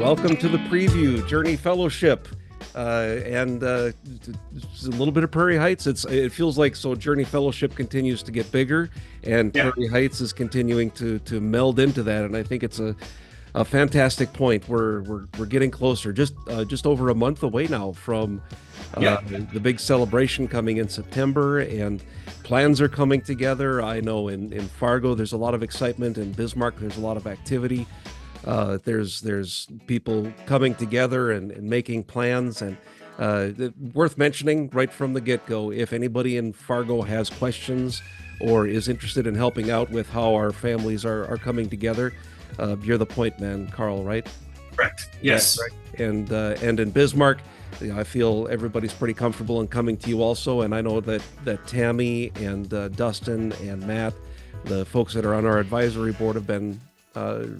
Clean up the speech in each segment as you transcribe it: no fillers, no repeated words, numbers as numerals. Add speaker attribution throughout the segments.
Speaker 1: welcome to the preview Journey Fellowship, and it's a little bit of Prairie Heights. It feels like Journey Fellowship continues to get bigger, and
Speaker 2: Yeah,
Speaker 1: Prairie Heights is continuing to meld into that. And I think it's a fantastic point. We're getting closer, just over a month away now from
Speaker 2: yeah,
Speaker 1: the big celebration coming in September, and plans are coming together. I know in Fargo there's a lot of excitement, in Bismarck there's a lot of activity. There's people coming together and making plans, and worth mentioning right from the get-go, if anybody in Fargo has questions or is interested in helping out with how our families are coming together, you're the point man, Karl, right?
Speaker 2: correct.
Speaker 1: Yeah,
Speaker 2: Yes.
Speaker 1: right. And in Bismarck, I feel everybody's pretty comfortable in coming to you also, and I know that Tammy and Dustin and Matt, the folks that are on our advisory board, have been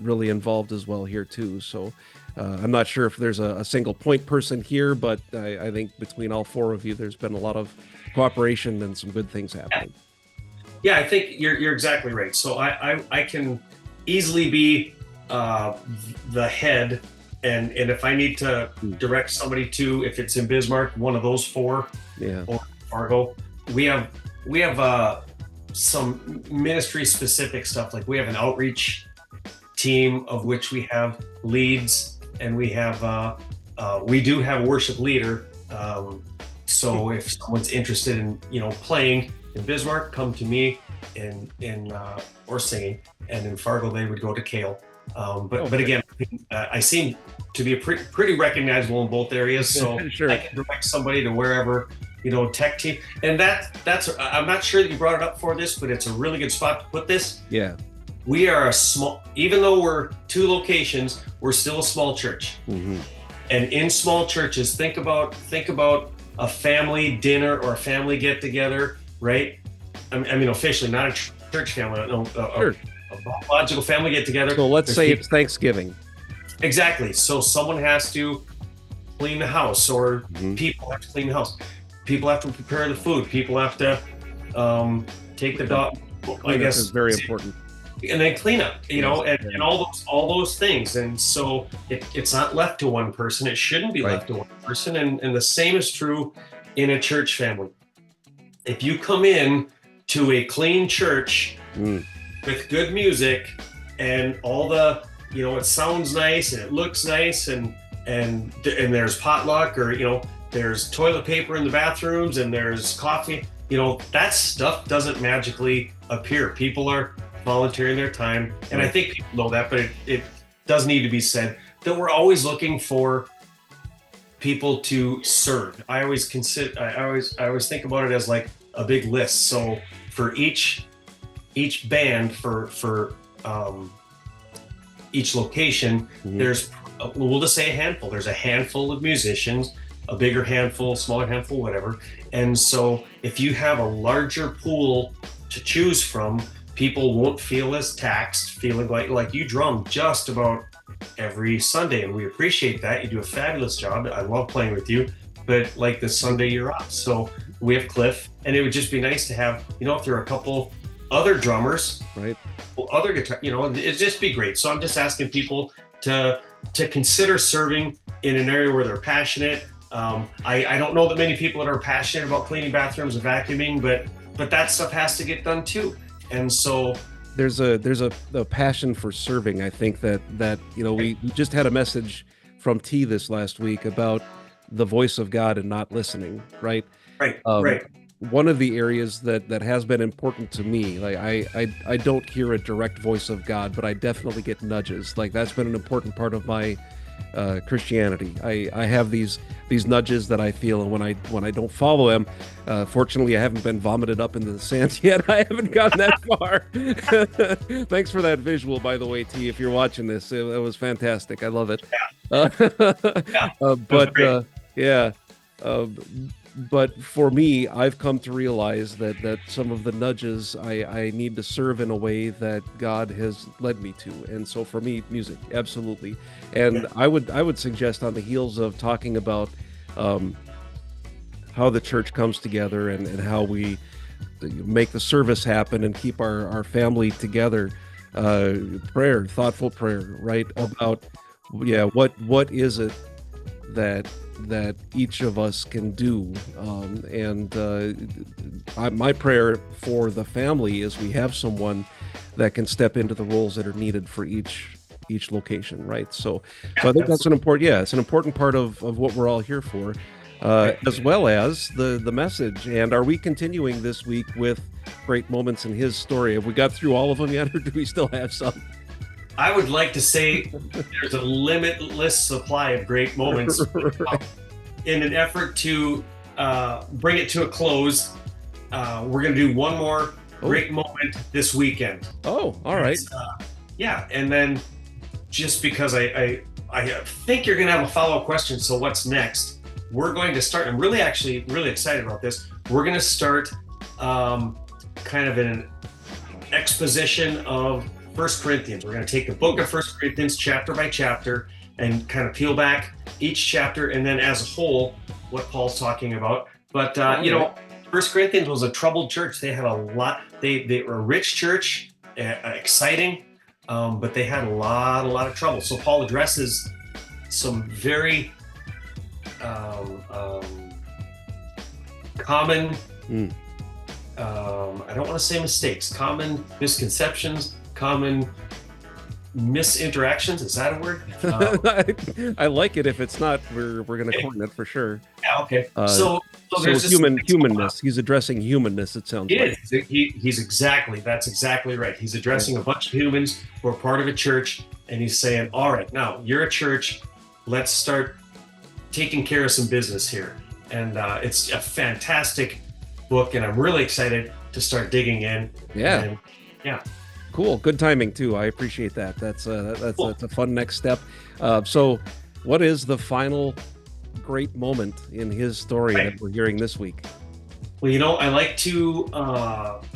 Speaker 1: really involved as well here too. So I'm not sure if there's a single point person here, but I think between all four of you, there's been a lot of cooperation and some good things happening.
Speaker 2: Yeah, I think you're exactly right. So I can easily be the head, and if I need to direct somebody to, if it's in Bismarck, one of those four,
Speaker 1: Yeah.
Speaker 2: or Fargo, we have some ministry specific stuff. Like we have an outreach team of which we have leads, and we do have a worship leader. So if someone's interested in playing in Bismarck, come to me, in or singing, and in Fargo they would go to Kale. But again, I seem to be pretty recognizable in both areas, so
Speaker 1: Sure.
Speaker 2: I can direct somebody to wherever, tech team. And that's I'm not sure that you brought it up for this, but it's a really good spot to put this.
Speaker 1: Yeah.
Speaker 2: We are a small, even though we're two locations, we're still a small church.
Speaker 1: Hmm.
Speaker 2: And in small churches, think about a family dinner or a family get together, right? I mean, officially not a church family, no,
Speaker 1: Sure.
Speaker 2: a biological family get together.
Speaker 1: So let's
Speaker 2: There's
Speaker 1: say
Speaker 2: people-
Speaker 1: it's Thanksgiving.
Speaker 2: exactly. So someone has to clean the house, or
Speaker 1: Mhm.
Speaker 2: people have to clean the house. People have to prepare the food. People have to take the dog. I
Speaker 1: Cleanup
Speaker 2: guess
Speaker 1: is very important.
Speaker 2: and then clean up,
Speaker 1: Yes.
Speaker 2: and all those things. And so it's not left to one person. It shouldn't be
Speaker 1: Right.
Speaker 2: left to one person. And the same is true in a church family. If you come in to a clean church
Speaker 1: Mm.
Speaker 2: with good music and all the, it sounds nice and it looks nice, and there's potluck, or there's toilet paper in the bathrooms, and there's coffee, that stuff doesn't magically appear. People are volunteering their time, and I think people know that, but it does need to be said that we're always looking for people to serve. I always think about it as like a big list. So for each band, for each location,
Speaker 1: Mhm.
Speaker 2: there's, we'll just say a handful. There's a handful of musicians, a bigger handful, smaller handful, whatever. And so if you have a larger pool to choose from, people won't feel as taxed, feeling like you drum just about every Sunday, and we appreciate that. You do a fabulous job. I love playing with you, but like this Sunday you're off. So we have Cliff, and it would just be nice to have, if there are a couple other drummers,
Speaker 1: Right.
Speaker 2: other guitar, it'd just be great. So I'm just asking people to consider serving in an area where they're passionate. I don't know that many people that are passionate about cleaning bathrooms and vacuuming, but that stuff has to get done too. And so
Speaker 1: There's a passion for serving. I think that we just had a message from T this last week about the voice of God and not listening, right?
Speaker 2: right,
Speaker 1: Um,
Speaker 2: right,
Speaker 1: One of the areas that has been important to me, like I don't hear a direct voice of God, but I definitely get nudges. Like that's been an important part of my Christianity. I have these nudges that I feel, and when I don't follow them, fortunately I haven't been vomited up into the sand yet. I haven't gotten that far. Thanks for that visual, by the way, T. If you're watching this, it was fantastic. I love it. Uh,
Speaker 2: yeah,
Speaker 1: but
Speaker 2: great.
Speaker 1: yeah. Uh, but for me, I've come to realize that some of the nudges I need to serve in a way that God has led me to, and so for me, music, absolutely. And
Speaker 2: Yeah.
Speaker 1: I would suggest, on the heels of talking about how the church comes together, and how we make the service happen and keep our family together, thoughtful prayer, right? About yeah, what is it that each of us can do? My prayer for the family is we have someone that can step into the roles that are needed for each location, right? So I think that's an important, yeah, it's an important part of what we're all here for, as well as the message. And are we continuing this week with great moments in his story? Have we got through all of them yet, or do we still have some?
Speaker 2: I would like to say there's a limitless supply of great moments. In an effort to bring it to a close, we're going to do one more great moment this weekend.
Speaker 1: Oh, all right.
Speaker 2: Yeah, and then just because I think you're going to have a follow-up question, so what's next? We're going to start, I'm really excited about this. We're going to start kind of an exposition of 1 Corinthians. We're going to take the book of 1 Corinthians chapter by chapter and kind of peel back each chapter, and then as a whole, what Paul's talking about. But, you know, 1 Corinthians was a troubled church. They had a lot, they were a rich church, exciting, but they had a lot of trouble. So Paul addresses some very common, I don't want to say mistakes, common misconceptions, common misinteractions. Is that a word?
Speaker 1: I like it. If it's not, we're going to coin it for sure.
Speaker 2: Yeah. Okay. So there's
Speaker 1: humanness. He's addressing humanness. It sounds like.
Speaker 2: He's that's exactly right. He's addressing a bunch of humans who are part of a church, and he's saying, all right, now you're a church. Let's start taking care of some business here. And it's a fantastic book, and I'm really excited to start digging in.
Speaker 1: Yeah.
Speaker 2: And, yeah.
Speaker 1: Cool. Good timing too. I appreciate that. That's a fun next step. So what is the final great moment in his story that we're hearing this week?
Speaker 2: Well, you know, I like to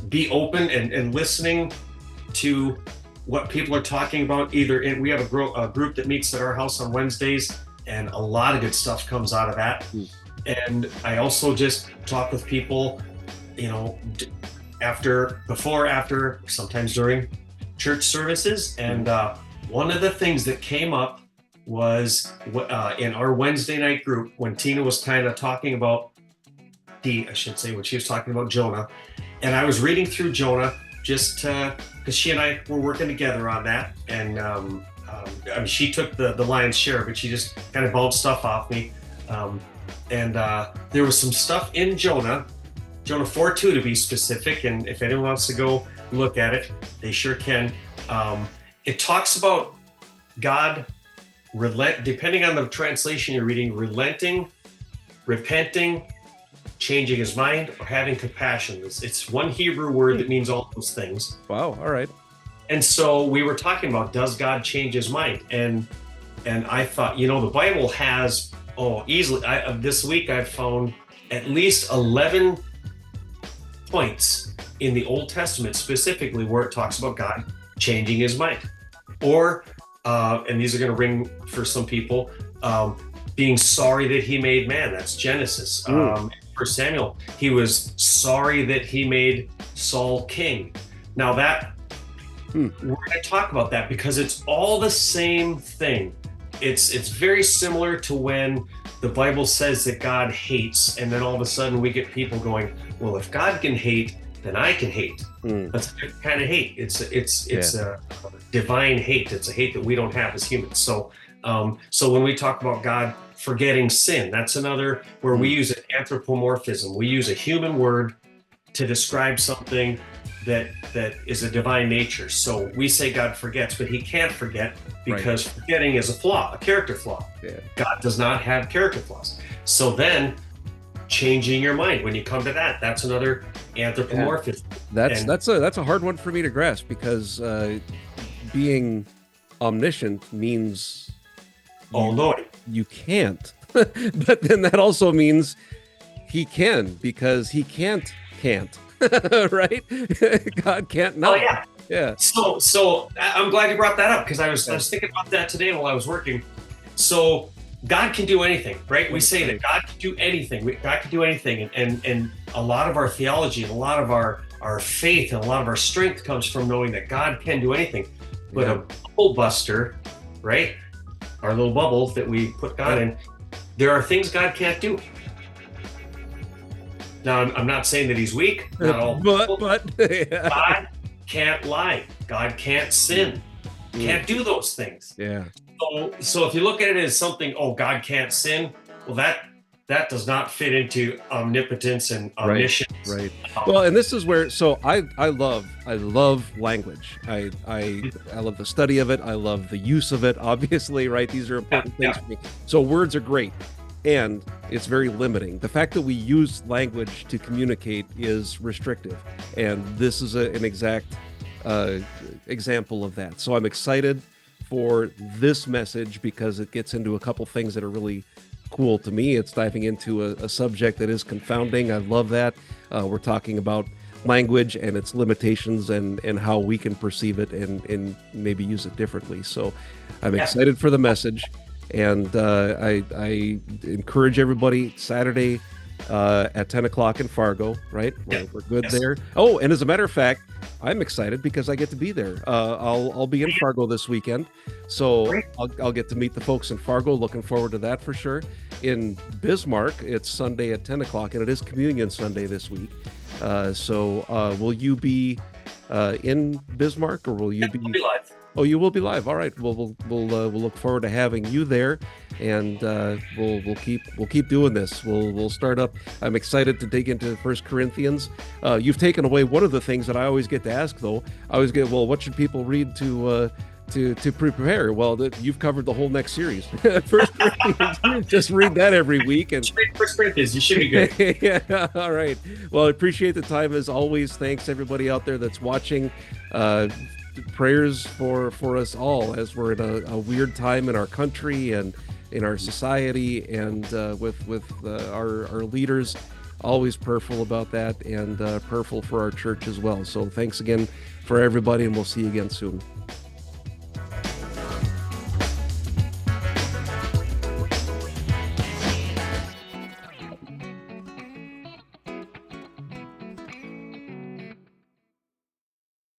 Speaker 2: be open and listening to what people are talking about. We have a group that meets at our house on Wednesdays, and a lot of good stuff comes out of that. And I also just talk with people, you know, before, after, sometimes during church services. And one of the things that came up was in our Wednesday night group, when Tina was kind of talking about when she was talking about Jonah. And I was reading through Jonah just because she and I were working together on that. And I mean, she took the lion's share, but she just kind of bounced stuff off me. And there was some stuff in Jonah 4:2 to be specific, and if anyone wants to go look at it, they sure can. It talks about God depending on the translation you're reading, relenting, repenting, changing his mind, or having compassion. It's one Hebrew word that means all those things.
Speaker 1: Wow, all right.
Speaker 2: And so we were talking about, does God change his mind? And I thought, you know, the Bible has, easily, this week I've found at least 11 points in the Old Testament specifically where it talks about God changing his mind, or and these are going to ring for some people, being sorry that he made man. That's Genesis. For Samuel, he was sorry that he made Saul king. Now that we're going to talk about that because it's all the same thing. It's very similar to when the Bible says that God hates, and then all of a sudden we get people going, well, if God can hate, then I can hate. That's a different kind of hate. It's a divine hate. It's a hate that we don't have as humans. So when we talk about God forgetting sin, that's another where we use an anthropomorphism. We use a human word to describe something that is a divine nature. So we say God forgets, but he can't forget because forgetting is a flaw, a character flaw. Yeah. God does not have character flaws. So then changing your mind, when you come to that, that's another anthropomorphism.
Speaker 1: Yeah. That's a hard one for me to grasp, because being omniscient means
Speaker 2: all-knowing.
Speaker 1: You can't. But then that also means he can, because he can't. Right? God can't not.
Speaker 2: Oh yeah.
Speaker 1: Yeah.
Speaker 2: So I'm glad you brought that up, because I was thinking about that today while I was working. So God can do anything, right? We say that God can do anything. God can do anything, and a lot of our theology and a lot of our faith and a lot of our strength comes from knowing that God can do anything. But a bubble buster, right? our little bubble that we put God in, there are things God can't do. Now, I'm not saying that he's weak. Not all people.
Speaker 1: but yeah.
Speaker 2: God can't lie. God can't sin. Can't do those things.
Speaker 1: Yeah.
Speaker 2: So if you look at it as something, oh, God can't sin, well, that does not fit into omnipotence and omniscience.
Speaker 1: Right. Well, and this is where, so I love language. I love the study of it. I love the use of it. Obviously, right? These are important things for me. So words are great, and it's very limiting. The fact that we use language to communicate is restrictive, and this is an exact example of that. So I'm excited for this message because it gets into a couple things that are really cool to me. It's diving into a subject that is confounding. I love that. We're talking about language and its limitations and how we can perceive it and maybe use it differently. So I'm excited for the message, and I encourage everybody Saturday at 10 o'clock in Fargo, right? We're good there. Oh, and as a matter of fact, I'm excited because I get to be there. I'll be in Fargo this weekend, so I'll get to meet the folks in Fargo. Looking forward to that for sure. In Bismarck, it's Sunday at 10 o'clock, and it is Communion Sunday this week. So will you be in Bismarck, or will you be?
Speaker 2: We'll be live.
Speaker 1: Oh, you will be live. All right. Well, we'll look forward to having you there, and we'll keep doing this. We'll start up. I'm excited to dig into 1 Corinthians. You've taken away one of the things that I always get to ask, though. I always get, well, what should people read to prepare? Well, you've covered the whole next series. 1 Corinthians. Just read that every week, and
Speaker 2: read 1 Corinthians. You should be good.
Speaker 1: Yeah. All right. Well, I appreciate the time as always. Thanks everybody out there that's watching. Prayers for us all as we're in a weird time in our country and in our society, and with our leaders. Always prayerful about that, and prayerful for our church as well. So thanks again for everybody, and we'll see you again soon.